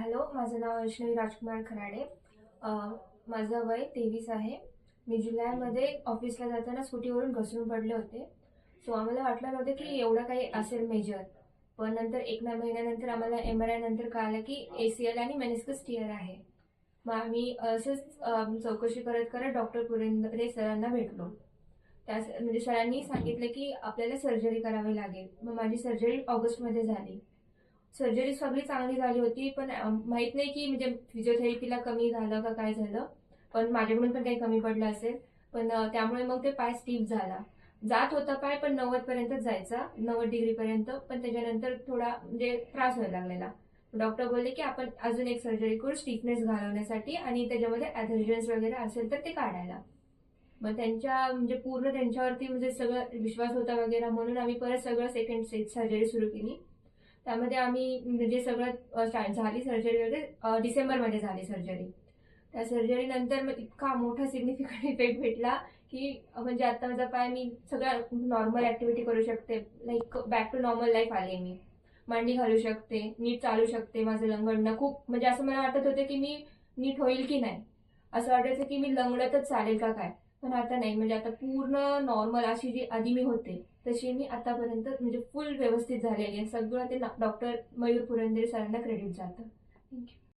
Hello, माझं नाव वैष्णवी राजकुमार खराडे. माझं वय 23 आहे. मी जुलैमध्ये ऑफिसला जाताना स्कूटीवरून घसरून पडले होते. सो आम्हाला वाटलं नव्हतं की एवढं काही असेल मेजर. पण नंतर एक महिन्यानंतर आम्हाला MRI नंतर कळालं की ACL आणि मेनिस्कस टियर आहे. मग आम्ही असंच चौकशी करत करत डॉक्टर पुरेंदरे सरांना भेटलो. म्हणजे सरांनी सांगितलं की आपल्याला सर्जरी करावी लागेल. मग माझी सर्जरी ऑगस्टमध्ये झाली. सर्जरी सगळी चांगली झाली होती, पण माहित नाही की म्हणजे फिजिओथेरपीला कमी झालं का काय झालं, पण माझ्याकडून पण काही कमी पडलं असेल. पण त्यामुळे मग ते पाय स्टीफ झाला. जात होता पाय, पण 90 पर्यंत जायचा, 90 डिग्रीपर्यंत. पण त्याच्यानंतर थोडा म्हणजे त्रास व्हायला लागलेला. डॉक्टर बोलले की आपण अजून एक सर्जरी करू स्टिफनेस घालवण्यासाठी, आणि त्याच्यामध्ये ॲडहेजन्स वगैरे असेल तर ते काढायला. मग म्हणजे पूर्ण त्यांच्यावरती म्हणजे सगळं विश्वास होता वगैरे, म्हणून आम्ही परत सगळं सेकंड स्टेज सर्जरी सुरू केली. त्यामध्ये आम्ही म्हणजे सगळं झाली सर्जरी वगैरे, डिसेंबरमध्ये झाली सर्जरी. त्या सर्जरी नंतर मग इतका मोठा सिग्निफिकंट इफेक्ट भेटला की म्हणजे आता माझा पाय, मी सगळं नॉर्मल ऍक्टिव्हिटी करू शकते. Like back to normal life आली. मी मांडी घालू शकते, नीट चालू शकते. माझं लंगडणं खूप म्हणजे असं मला वाटत होतं की मी नीट होईल की नाही, असं वाटायचं की मी लंगडतच चालेल का काय. पण आता नाही, म्हणजे आता पूर्ण नॉर्मल अशी जी आधी मी होते तशी मी आतापर्यंत म्हणजे फुल व्यवस्थित झालेली आहे. सगळं ते डॉक्टर मयूर पुरंदरे सरांना क्रेडिट जातं. थँक्यू.